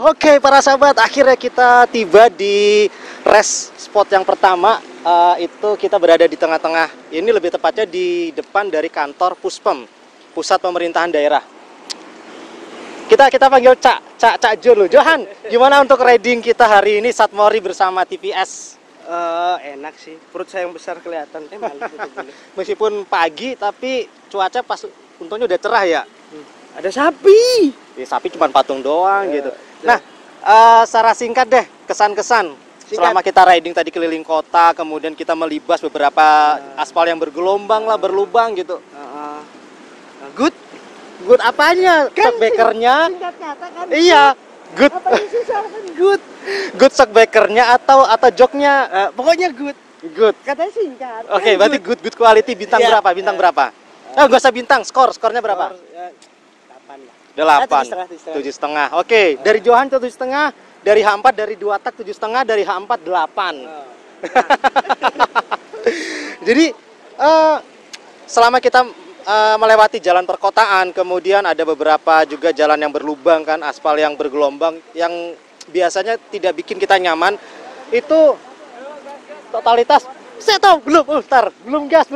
Oke, para sahabat, akhirnya kita tiba di rest spot yang pertama. Itu kita berada di tengah-tengah. Ini lebih tepatnya di depan dari kantor Puspem, Pusat Pemerintahan Daerah. Kita panggil Cak Jo. Johan, gimana untuk riding kita hari ini Satmori bersama TVS? Enak sih, perut saya yang besar kelihatan. Malu betul-betul. Meskipun pagi, tapi cuaca pas untungnya udah cerah ya. Ada sapi. Sapi cuma patung doang gitu. Nah, secara singkat deh, kesan-kesan selama kita riding tadi keliling kota, kemudian kita melibas beberapa aspal yang bergelombang lah, berlubang gitu. Good. Good apanya? Shockbreakernya? Kan Iya, good. Good. Good shockbreakernya atau joknya? Pokoknya good. Good. Katanya singkat. Oke, berarti good quality. Bintang Iya. berapa? Bintang berapa? Nggak usah bintang, skornya berapa? 8 lah. 8, 7,5. 7,5. Oke, dari Johan 7,5, dari H4 dari 2 tak 7,5, dari H4 8. Jadi selama kita melewati jalan perkotaan, kemudian ada beberapa juga jalan yang berlubang kan, aspal yang bergelombang yang biasanya tidak bikin kita nyaman. Itu totalitas belum gas.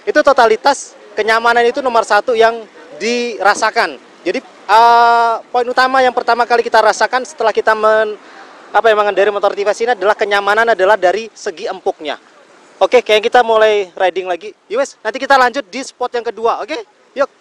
Itu totalitas kenyamanan itu nomor 1 yang dirasakan. Jadi poin utama yang pertama kali kita rasakan setelah kita mengendarai motor TVS ini adalah kenyamanan adalah dari segi empuknya. Oke, kayak kita mulai riding lagi. Yowes, nanti kita lanjut di spot yang kedua. Oke, yuk.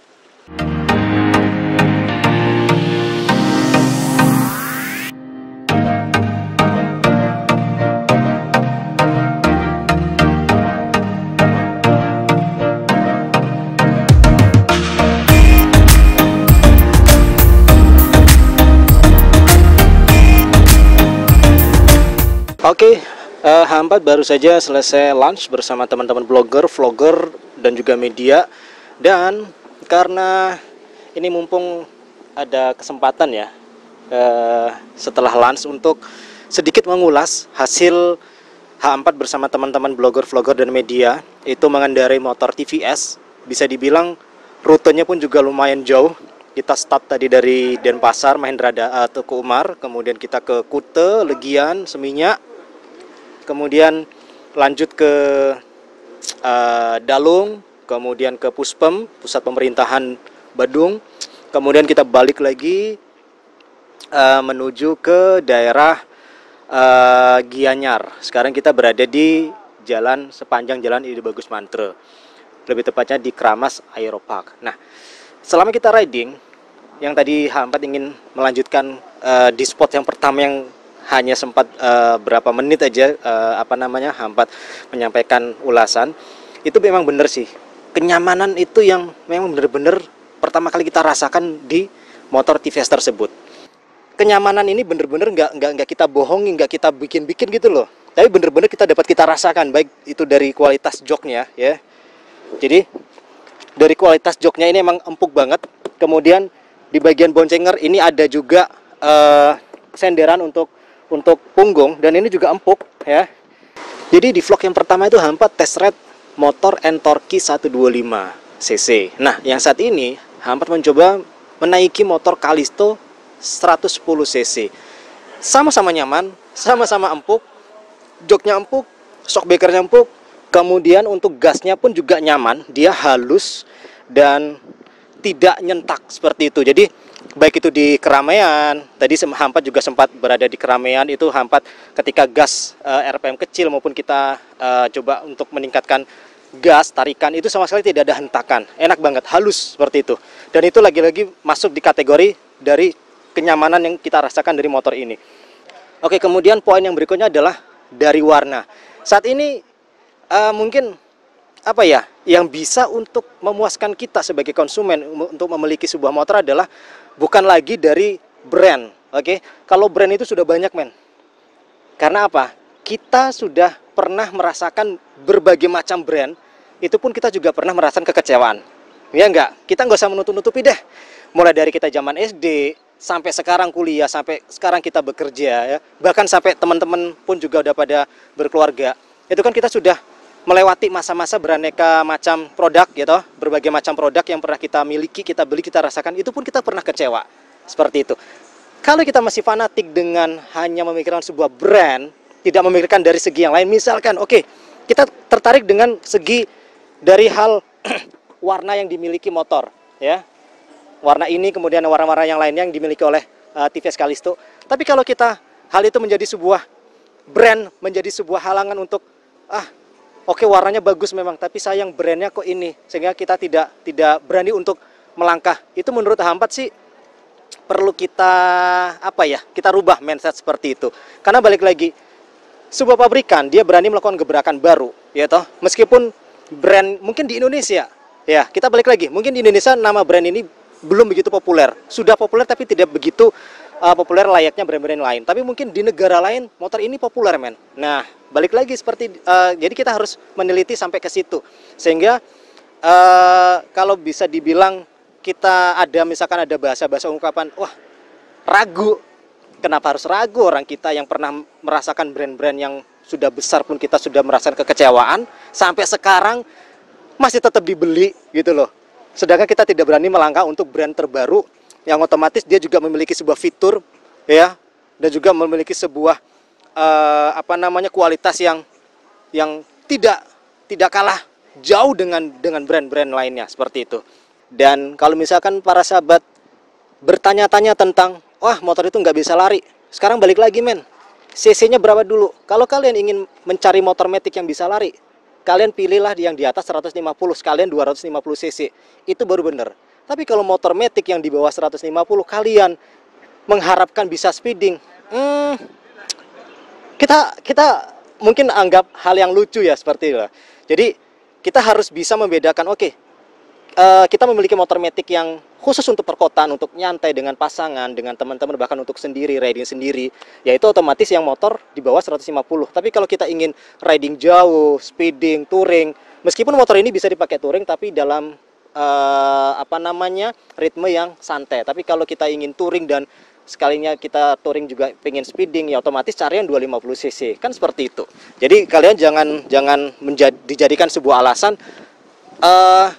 Oke, H4 baru saja selesai lunch bersama teman-teman blogger, vlogger, dan juga media. Dan karena ini mumpung ada kesempatan ya, setelah lunch untuk sedikit mengulas hasil H4 bersama teman-teman blogger, vlogger, dan media. Itu mengendarai motor TVS, bisa dibilang rutenya pun juga lumayan jauh. Kita start tadi dari Denpasar, Mahendra Teguh Umar, kemudian kita ke Kute, Legian, Seminyak. Kemudian lanjut ke Dalung, kemudian ke Puspem, Pusat Pemerintahan Badung. Kemudian kita balik lagi menuju ke daerah Gianyar. Sekarang kita berada di sepanjang jalan Ide Bagus Mantre. Lebih tepatnya di Kramas Aeropark. Nah, selama kita riding, yang tadi H4 ingin melanjutkan di spot yang pertama yang hanya sempat berapa menit aja H4 menyampaikan ulasan. Itu memang benar sih, kenyamanan itu yang memang benar-benar pertama kali kita rasakan di motor TVS tersebut. Kenyamanan ini benar-benar nggak kita bohongi, nggak kita bikin-bikin gitu loh, tapi benar-benar kita rasakan, baik itu dari kualitas joknya ya. Jadi dari kualitas joknya ini emang empuk banget. Kemudian di bagian boncenger ini ada juga senderan untuk punggung, dan ini juga empuk ya. Jadi di vlog yang pertama itu H4 test ride motor Entorqi 125 cc. Nah, yang saat ini H4 mencoba menaiki motor Kalisto 110 cc. Sama-sama nyaman, sama-sama empuk, joknya empuk, shockbreakernya empuk, kemudian untuk gasnya pun juga nyaman, dia halus dan tidak nyentak seperti itu. Jadi baik itu di keramaian, tadi H4 juga sempat berada di keramaian, itu H4 ketika gas RPM kecil maupun kita coba untuk meningkatkan gas, tarikan, itu sama sekali tidak ada hentakan, enak banget, halus seperti itu. Dan itu lagi-lagi masuk di kategori dari kenyamanan yang kita rasakan dari motor ini. Oke, kemudian poin yang berikutnya adalah dari warna. Saat ini mungkin yang bisa untuk memuaskan kita sebagai konsumen untuk memiliki sebuah motor adalah bukan lagi dari brand. Oke, kalau brand itu sudah banyak men. Karena apa? Kita sudah pernah merasakan berbagai macam brand, itu pun kita juga pernah merasakan kekecewaan. Ya enggak? Kita nggak usah menutup-nutupi deh. Mulai dari kita zaman SD sampai sekarang kuliah, sampai sekarang kita bekerja ya. Bahkan sampai teman-teman pun juga udah pada berkeluarga. Itu kan kita sudah melewati masa-masa beraneka macam produk gitu, berbagai macam produk yang pernah kita miliki, kita beli, kita rasakan, itu pun kita pernah kecewa. Seperti itu. Kalau kita masih fanatik dengan hanya memikirkan sebuah brand, tidak memikirkan dari segi yang lain, misalkan oke, kita tertarik dengan segi dari hal warna yang dimiliki motor, ya. Warna ini kemudian warna-warna yang lainnya yang dimiliki oleh TVS Callisto. Tapi kalau kita hal itu menjadi sebuah brand, menjadi sebuah halangan untuk oke, warnanya bagus memang, tapi sayang brandnya kok ini, sehingga kita tidak berani untuk melangkah. Itu menurut Hampat sih perlu kita kita rubah mindset seperti itu. Karena balik lagi, sebuah pabrikan dia berani melakukan gebrakan baru, ya toh. Meskipun brand mungkin di Indonesia, ya kita balik lagi, mungkin di Indonesia nama brand ini belum begitu populer, sudah populer tapi tidak begitu populer layaknya brand-brand lain. Tapi mungkin di negara lain motor ini populer, men. Nah, balik lagi seperti jadi kita harus meneliti sampai ke situ, sehingga kalau bisa dibilang kita misalkan ada bahasa-bahasa ungkapan, wah ragu. Kenapa harus ragu? Orang kita yang pernah merasakan brand-brand yang sudah besar pun kita sudah merasakan kekecewaan, sampai sekarang masih tetap dibeli gitu loh. Sedangkan kita tidak berani melangkah untuk brand terbaru yang otomatis dia juga memiliki sebuah fitur, ya, dan juga memiliki sebuah kualitas yang tidak kalah jauh dengan brand-brand lainnya seperti itu. Dan kalau misalkan para sahabat bertanya-tanya tentang, wah motor itu nggak bisa lari, sekarang balik lagi, men, cc-nya berapa dulu? Kalau kalian ingin mencari motor matic yang bisa lari, kalian pilihlah yang di atas 150, sekalian 250 cc, itu baru bener. Tapi kalau motor matic yang di bawah 150 kalian mengharapkan bisa speeding, kita mungkin anggap hal yang lucu ya seperti itu. Jadi kita harus bisa membedakan, kita memiliki motor matic yang khusus untuk perkotaan, untuk nyantai dengan pasangan, dengan teman-teman, bahkan untuk sendiri, riding sendiri, yaitu otomatis yang motor di bawah 150. Tapi kalau kita ingin riding jauh, speeding, touring, meskipun motor ini bisa dipakai touring, tapi dalam ritme yang santai. Tapi kalau kita ingin touring dan sekalinya kita touring juga pengen speeding, ya otomatis cari yang 250 cc, kan seperti itu. Jadi kalian jangan dijadikan sebuah alasan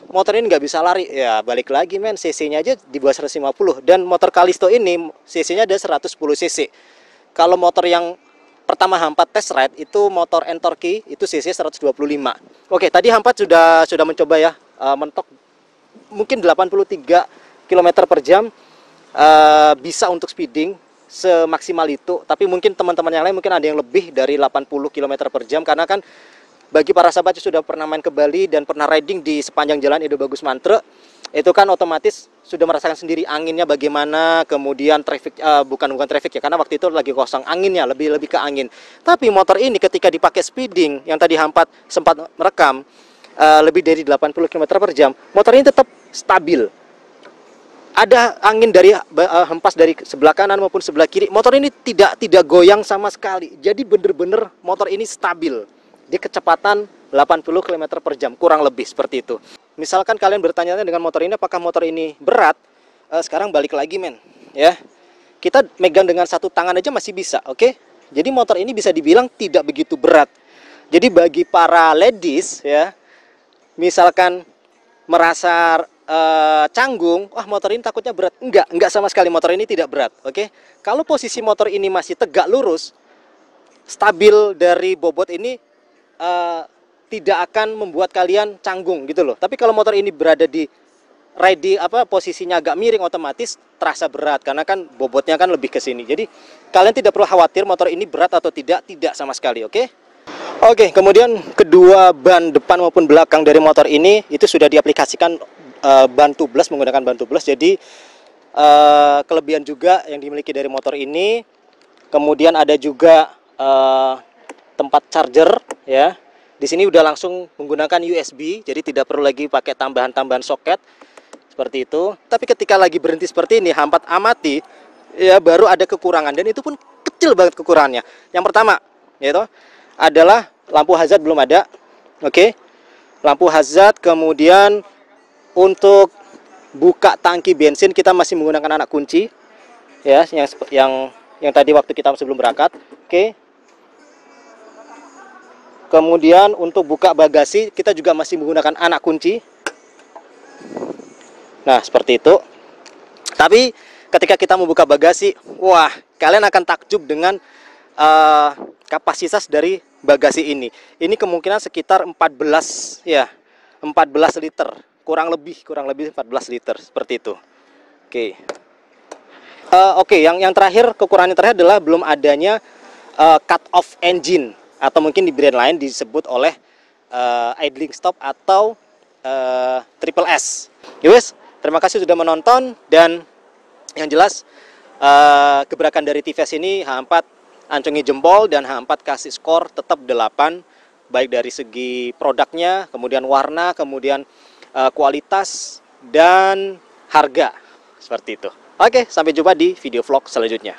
motor ini nggak bisa lari. Ya balik lagi, men, cc-nya aja di bawah 150, dan motor Callisto ini cc-nya ada 110 cc. Kalau motor yang pertama Hampat test ride itu motor Entorqi, itu cc 125. Oke, tadi Hampat sudah mencoba ya mentok mungkin 83 km per jam, bisa untuk speeding semaksimal itu. Tapi mungkin teman-teman yang lain mungkin ada yang lebih dari 80 km per jam, karena kan bagi para sahabat yang sudah pernah main ke Bali dan pernah riding di sepanjang jalan Edo Bagus Mantre, itu kan otomatis sudah merasakan sendiri anginnya bagaimana, kemudian traffic, bukan traffic ya, karena waktu itu lagi kosong, anginnya lebih ke angin. Tapi motor ini ketika dipakai speeding, yang tadi Hampat sempat merekam lebih dari 80 km per jam, motor ini tetap stabil. Ada angin dari hempas dari sebelah kanan maupun sebelah kiri, motor ini tidak goyang sama sekali. Jadi bener-bener motor ini stabil di kecepatan 80 km per jam, kurang lebih seperti itu. Misalkan kalian bertanya dengan motor ini, apakah motor ini berat? Sekarang balik lagi, men, ya. Kita megang dengan satu tangan aja masih bisa, oke? Jadi motor ini bisa dibilang tidak begitu berat. Jadi bagi para ladies, ya, misalkan merasa canggung, wah motor ini takutnya berat. Enggak sama sekali, motor ini tidak berat, oke? Kalau posisi motor ini masih tegak lurus, stabil dari bobot ini, tidak akan membuat kalian canggung gitu loh. Tapi kalau motor ini berada di posisinya agak miring, otomatis terasa berat karena kan bobotnya kan lebih ke sini. Jadi kalian tidak perlu khawatir motor ini berat atau tidak sama sekali, oke? Oke, kemudian kedua ban depan maupun belakang dari motor ini itu sudah diaplikasikan ban tubeless, menggunakan ban tubeless. Jadi kelebihan juga yang dimiliki dari motor ini. Kemudian ada juga tempat charger, ya. Di sini udah langsung menggunakan USB, jadi tidak perlu lagi pakai tambahan soket seperti itu. Tapi ketika lagi berhenti seperti ini, Hampat amati, ya baru ada kekurangan, dan itu pun kecil banget kekurangannya. Yang pertama, yaitu adalah lampu hazard belum ada, oke? Lampu hazard, kemudian untuk buka tangki bensin kita masih menggunakan anak kunci, ya, yang tadi waktu kita sebelum berangkat, oke? Kemudian untuk buka bagasi kita juga masih menggunakan anak kunci. Nah, seperti itu. Tapi ketika kita membuka bagasi, wah, kalian akan takjub dengan kapasitas dari bagasi ini. Ini kemungkinan sekitar 14 ya, 14 liter, kurang lebih 14 liter seperti itu. Oke. Oke, yang terakhir, kekurangan terakhir adalah belum adanya cut off engine, atau mungkin di brand lain disebut oleh idling stop atau triple S. Yowes, terima kasih sudah menonton, dan yang jelas gebrakan dari TVS ini H4 ancungi jempol, dan H4 kasih skor tetap 8, baik dari segi produknya, kemudian warna, kemudian kualitas dan harga, seperti itu. Oke, sampai jumpa di video vlog selanjutnya.